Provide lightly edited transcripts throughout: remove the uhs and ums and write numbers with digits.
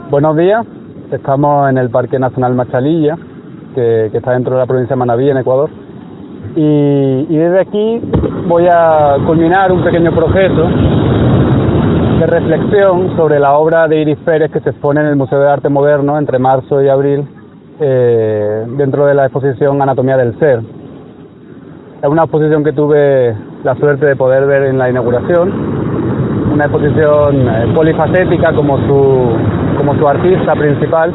Buenos días, estamos en el Parque Nacional Machalilla, que está dentro de la provincia de Manabí, en Ecuador, y desde aquí voy a culminar un pequeño proceso de reflexión sobre la obra de Iris Pérez que se expone en el Museo de Arte Moderno entre marzo y abril dentro de la exposición Anatomía del Ser. Es una exposición que tuve la suerte de poder ver en la inauguración, una exposición polifacética como su artista principal,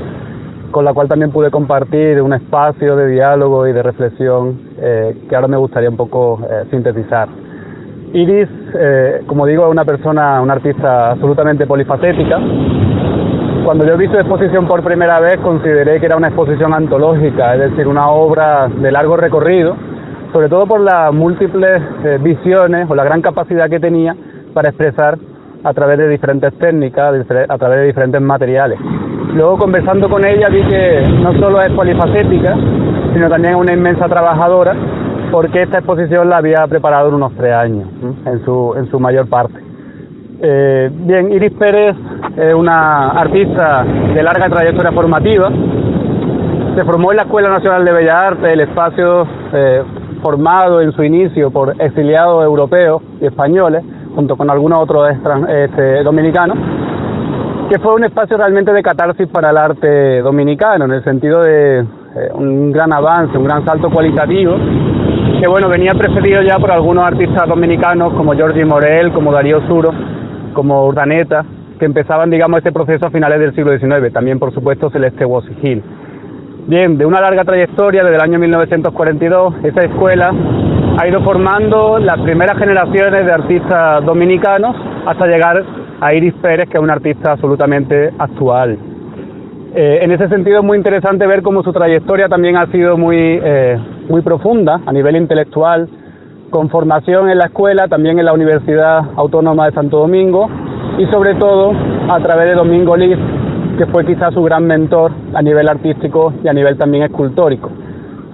con la cual también pude compartir un espacio de diálogo y de reflexión que ahora me gustaría un poco sintetizar. Iris, como digo, es una artista absolutamente polifacética. Cuando yo vi su exposición por primera vez consideré que era una exposición antológica, es decir, una obra de largo recorrido, sobre todo por las múltiples visiones o la gran capacidad que tenía para expresar a través de diferentes técnicas, a través de diferentes materiales. Luego, conversando con ella, vi que no solo es polifacética, sino también una inmensa trabajadora, porque esta exposición la había preparado en unos 3 años, en su mayor parte. Bien, Iris Pérez es una artista de larga trayectoria formativa. Se formó en la Escuela Nacional de Bellas Artes, el espacio formado en su inicio por exiliados europeos y españoles, junto con algunos otros dominicanos, que fue un espacio realmente de catarsis para el arte dominicano, en el sentido de un gran avance, un gran salto cualitativo, que bueno, venía precedido ya por algunos artistas dominicanos como Jordi Morel, como Darío Suro, como Urdaneta, que empezaban, digamos, este proceso a finales del siglo XIX, también por supuesto Celeste Wosigil. Bien, de una larga trayectoria desde el año 1942, esta escuela ha ido formando las primeras generaciones de artistas dominicanos hasta llegar a Iris Pérez, que es una artista absolutamente actual. En ese sentido es muy interesante ver cómo su trayectoria también ha sido muy profunda a nivel intelectual, con formación en la escuela, también en la Universidad Autónoma de Santo Domingo y sobre todo a través de Domingo Liz, que fue quizás su gran mentor a nivel artístico y a nivel también escultórico.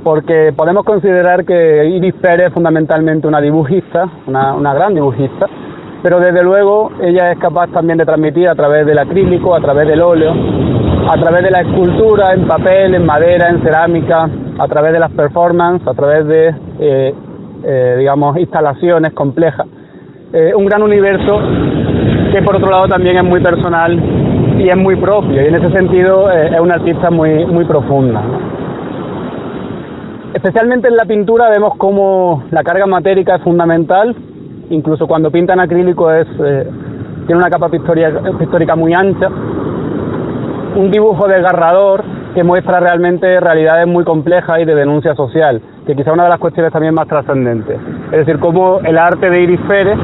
Porque podemos considerar que Iris Pérez es fundamentalmente una dibujista, una gran dibujista, pero desde luego ella es capaz también de transmitir a través del acrílico, a través del óleo, a través de la escultura en papel, en madera, en cerámica, a través de las performances, a través de digamos, instalaciones complejas. Un gran universo que por otro lado también es muy personal y es muy propio, y en ese sentido es una artista muy profunda, ¿no? Especialmente en la pintura vemos cómo la carga matérica es fundamental, incluso cuando pinta en acrílico tiene una capa pictórica muy ancha, un dibujo desgarrador que muestra realmente realidades muy complejas y de denuncia social, que quizá una de las cuestiones también más trascendentes. Es decir, cómo el arte de Iris Pérez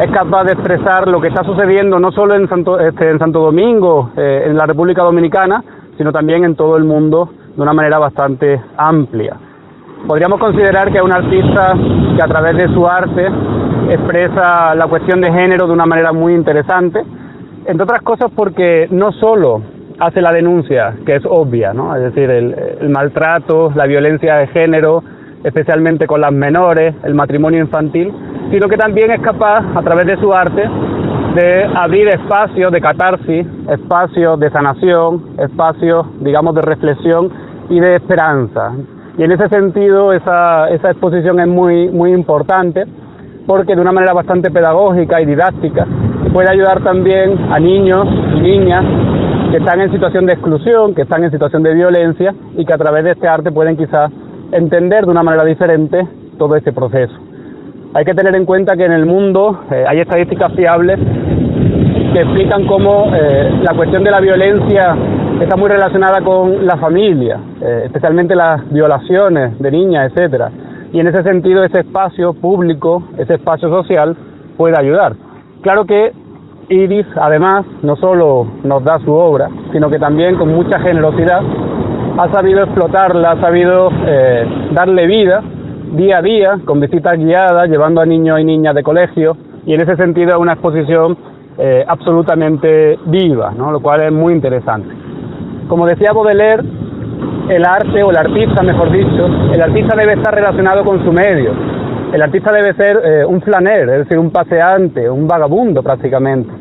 es capaz de expresar lo que está sucediendo no solo en Santo Domingo, en la República Dominicana, sino también en todo el mundo de una manera bastante amplia. Podríamos considerar que es un artista que a través de su arte expresa la cuestión de género de una manera muy interesante, entre otras cosas porque no solo hace la denuncia, que es obvia, ¿no? Es decir, el maltrato, la violencia de género, especialmente con las menores, el matrimonio infantil, sino que también es capaz, a través de su arte, de abrir espacios de catarsis, espacios de sanación, espacios, digamos, de reflexión y de esperanza. Y en ese sentido esa exposición es muy importante, porque de una manera bastante pedagógica y didáctica puede ayudar también a niños y niñas que están en situación de exclusión, que están en situación de violencia y que a través de este arte pueden quizás entender de una manera diferente todo este proceso. Hay que tener en cuenta que en el mundo hay estadísticas fiables que explican cómo la cuestión de la violencia está muy relacionada con la familia, especialmente las violaciones de niñas, etcétera. Y en ese sentido ese espacio público, ese espacio social puede ayudar. Claro que Iris, además, no solo nos da su obra, sino que también con mucha generosidad ha sabido explotarla, ha sabido darle vida día a día, con visitas guiadas, llevando a niños y niñas de colegio, y en ese sentido es una exposición absolutamente viva, ¿no? Lo cual es muy interesante. Como decía Baudelaire, el arte, o el artista mejor dicho, el artista debe estar relacionado con su medio. El artista debe ser un flaner, es decir, un paseante, un vagabundo prácticamente.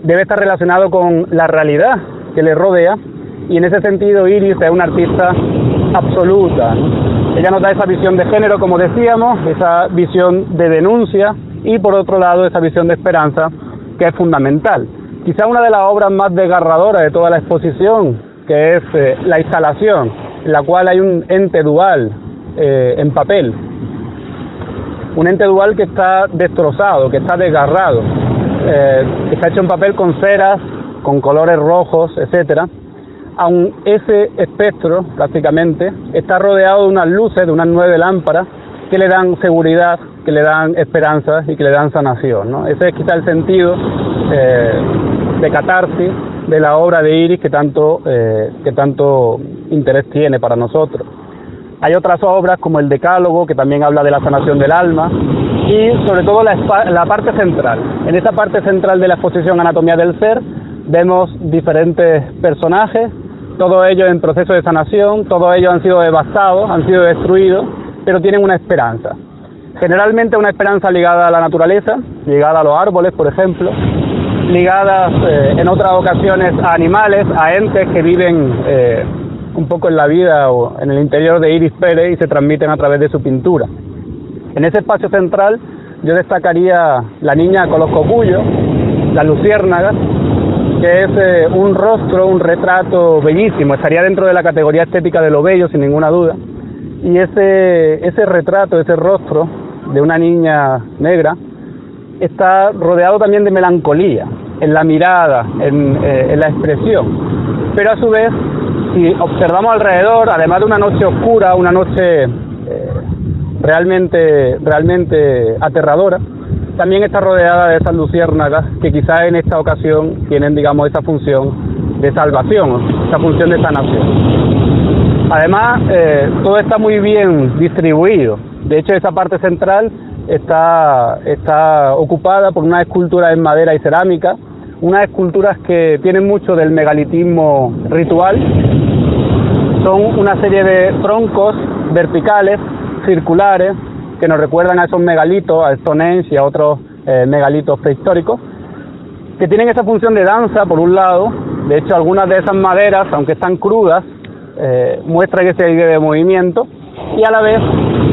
debe estar relacionado con la realidad que le rodea, y en ese sentido Iris es una artista absoluta. Ella nos da esa visión de género, como decíamos, esa visión de denuncia, y por otro lado esa visión de esperanza, que es fundamental. Quizá una de las obras más desgarradoras de toda la exposición, que es la instalación, en la cual hay un ente dual en papel, un ente dual que está destrozado, que está desgarrado, está hecho en papel con ceras, con colores rojos, etcétera. Aun ese espectro prácticamente está rodeado de unas luces, de unas 9 lámparas que le dan seguridad, que le dan esperanza y que le dan sanación, ¿no? Ese es quizá el sentido de catarsis de la obra de Iris que tanto interés tiene para nosotros. Hay otras obras como el Decálogo, que también habla de la sanación del alma, y sobre todo la parte central. En esa parte central de la exposición Anatomía del Ser vemos diferentes personajes, todos ellos en proceso de sanación, todos ellos han sido devastados, han sido destruidos, pero tienen una esperanza. Generalmente una esperanza ligada a la naturaleza, ligada a los árboles, por ejemplo, ligadas en otras ocasiones a animales, a entes que viven un poco en la vida o en el interior de Iris Pérez y se transmiten a través de su pintura. En ese espacio central yo destacaría La niña con los cocuyos, las luciérnagas, que es un rostro, un retrato bellísimo, estaría dentro de la categoría estética de lo bello sin ninguna duda, y ese retrato, ese rostro de una niña negra está rodeado también de melancolía, en la mirada, en la expresión, pero a su vez, si observamos alrededor, además de una noche oscura, una noche realmente aterradora, también está rodeada de esas luciérnagas que quizás en esta ocasión tienen, digamos, esa función de salvación, esa función de sanación. Además, todo está muy bien distribuido. De hecho, esa parte central está ocupada por unas esculturas en madera y cerámica, unas esculturas que tienen mucho del megalitismo ritual. Son una serie de troncos verticales, circulares, que nos recuerdan a esos megalitos, a Stonehenge y a otros megalitos prehistóricos, que tienen esa función de danza, por un lado. De hecho, algunas de esas maderas, aunque están crudas, muestran ese aire de movimiento, y a la vez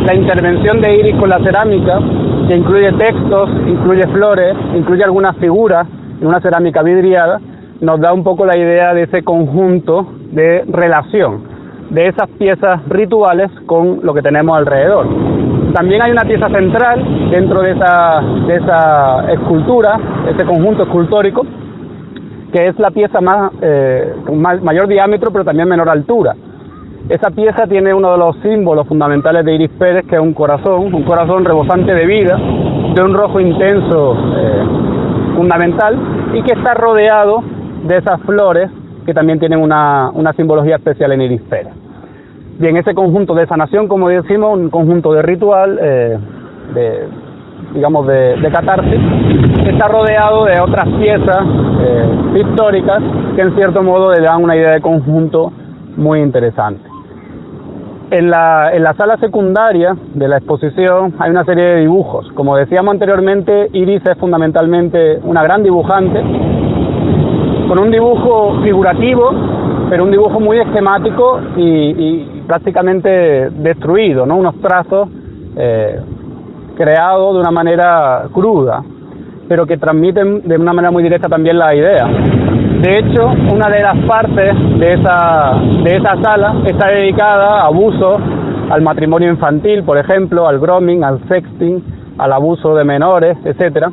la intervención de Iris con la cerámica, que incluye textos, incluye flores, incluye algunas figuras en una cerámica vidriada, nos da un poco la idea de ese conjunto de relación, de esas piezas rituales con lo que tenemos alrededor. También hay una pieza central dentro de esa escultura, ese conjunto escultórico, que es la pieza con mayor diámetro pero también menor altura. Esa pieza tiene uno de los símbolos fundamentales de Iris Pérez, que es un corazón rebosante de vida, de un rojo intenso fundamental, y que está rodeado de esas flores que también tienen una simbología especial en Iris Pérez. Bien, ese conjunto de sanación, como decimos, un conjunto de ritual, de catarsis, está rodeado de otras piezas pictóricas que en cierto modo le dan una idea de conjunto muy interesante. En la sala secundaria de la exposición hay una serie de dibujos. Como decíamos anteriormente, Iris es fundamentalmente una gran dibujante, con un dibujo figurativo, pero un dibujo muy esquemático y prácticamente destruido, ¿no? Unos trazos creados de una manera cruda, pero que transmiten de una manera muy directa también la idea. De hecho, una de las partes de esa sala está dedicada a abusos, al matrimonio infantil, por ejemplo, al grooming, al sexting, al abuso de menores, etcétera,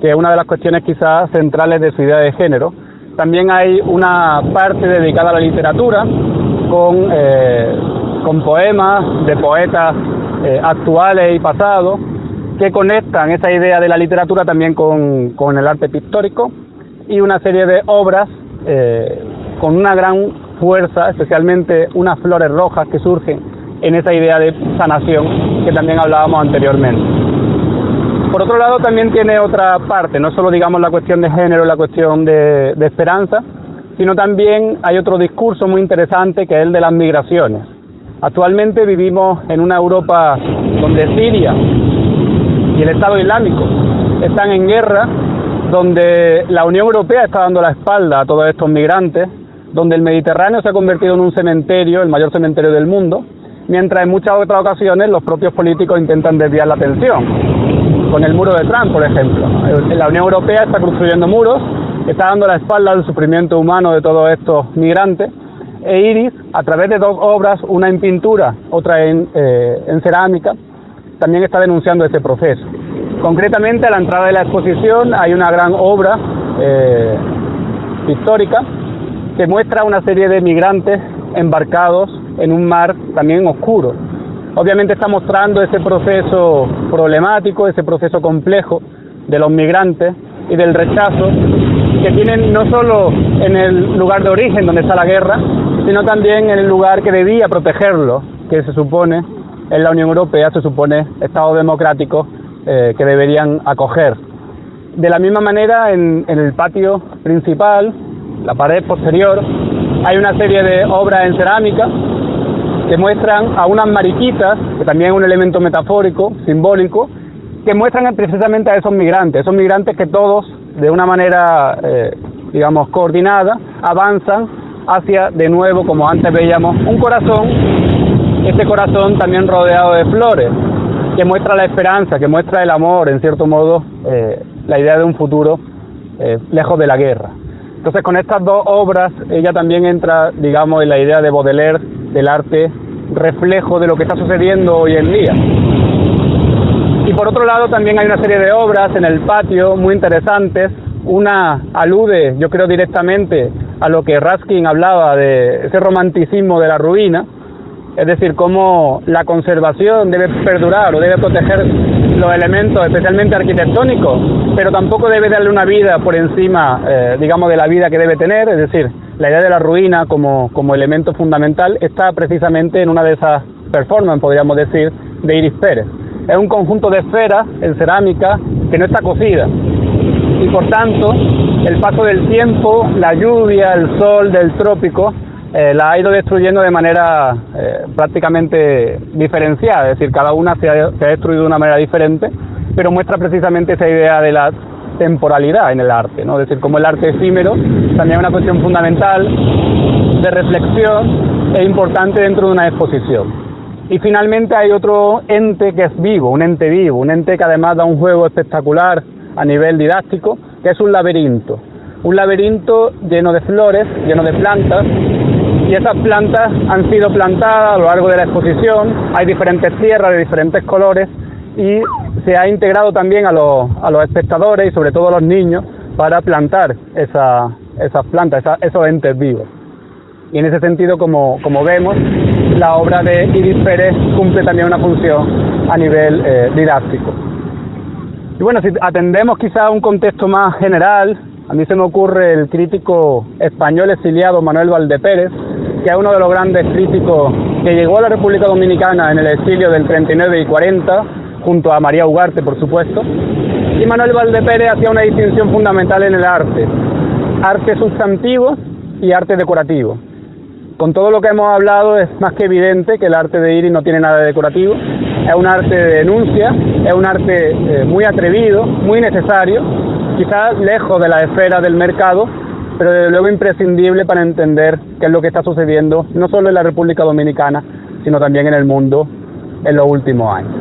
que es una de las cuestiones quizás centrales de su idea de género. También hay una parte dedicada a la literatura, con poemas de poetas actuales y pasados, que conectan esa idea de la literatura también con el arte pictórico, y una serie de obras con una gran fuerza, especialmente unas flores rojas que surgen en esa idea de sanación que también hablábamos anteriormente. Por otro lado, también tiene otra parte, no solo digamos la cuestión de género, la cuestión de esperanza, sino también hay otro discurso muy interesante, que es el de las migraciones. Actualmente vivimos en una Europa donde Siria y el Estado Islámico están en guerra, donde la Unión Europea está dando la espalda a todos estos migrantes, donde el Mediterráneo se ha convertido en un cementerio, el mayor cementerio del mundo, mientras en muchas otras ocasiones los propios políticos intentan desviar la atención, con el muro de Trump, por ejemplo. La Unión Europea está construyendo muros, está dando la espalda al sufrimiento humano de todos estos migrantes, e Iris, a través de dos obras, una en pintura, otra en cerámica, también está denunciando ese proceso. Concretamente, a la entrada de la exposición hay una gran obra pictórica que muestra una serie de migrantes embarcados en un mar también oscuro. Obviamente está mostrando ese proceso problemático, ese proceso complejo de los migrantes y del rechazo que tienen no solo en el lugar de origen donde está la guerra, sino también en el lugar que debía protegerlos, que se supone en la Unión Europea, se supone Estados democráticos que deberían acoger. De la misma manera, en el patio principal, la pared posterior, hay una serie de obras en cerámica que muestran a unas mariquitas, que también es un elemento metafórico, simbólico, que muestran precisamente a esos migrantes que todos, de una manera, digamos, coordinada, avanzan hacia, de nuevo, como antes veíamos, un corazón, este corazón también rodeado de flores, que muestra la esperanza, que muestra el amor, en cierto modo, la idea de un futuro lejos de la guerra. Entonces, con estas dos obras, ella también entra, digamos, en la idea de Baudelaire, del arte reflejo de lo que está sucediendo hoy en día. Y por otro lado, también hay una serie de obras en el patio muy interesantes. Una alude, yo creo, directamente a lo que Ruskin hablaba de ese romanticismo de la ruina, es decir, cómo la conservación debe perdurar o debe proteger los elementos, especialmente arquitectónicos, pero tampoco debe darle una vida por encima, digamos, de la vida que debe tener. Es decir, la idea de la ruina como elemento fundamental está precisamente en una de esas performances, podríamos decir, de Iris Pérez. Es un conjunto de esferas en cerámica que no está cocida, y por tanto el paso del tiempo, la lluvia, el sol del trópico la ha ido destruyendo de manera prácticamente diferenciada. Es decir, cada una se ha destruido de una manera diferente, pero muestra precisamente esa idea de la temporalidad en el arte, ¿no? Es decir, como el arte efímero también es una cuestión fundamental de reflexión e importante dentro de una exposición. Y finalmente hay otro ente que es vivo, un ente que además da un juego espectacular a nivel didáctico, que es un laberinto lleno de flores, lleno de plantas, y esas plantas han sido plantadas a lo largo de la exposición. Hay diferentes tierras de diferentes colores y se ha integrado también a los espectadores y sobre todo a los niños para plantar esas plantas, esos entes vivos. Y en ese sentido, como vemos, la obra de Iris Pérez cumple también una función a nivel didáctico. Y bueno, si atendemos quizá a un contexto más general, a mí se me ocurre el crítico español exiliado Manuel Valdepérez, que es uno de los grandes críticos que llegó a la República Dominicana en el exilio del 39 y 40, junto a María Ugarte, por supuesto. Y Manuel Valdepérez hacía una distinción fundamental en el arte sustantivo y arte decorativo. Con todo lo que hemos hablado es más que evidente que el arte de Iris no tiene nada de decorativo, es un arte de denuncia, es un arte muy atrevido, muy necesario, quizás lejos de la esfera del mercado, pero desde luego imprescindible para entender qué es lo que está sucediendo no solo en la República Dominicana, sino también en el mundo en los últimos años.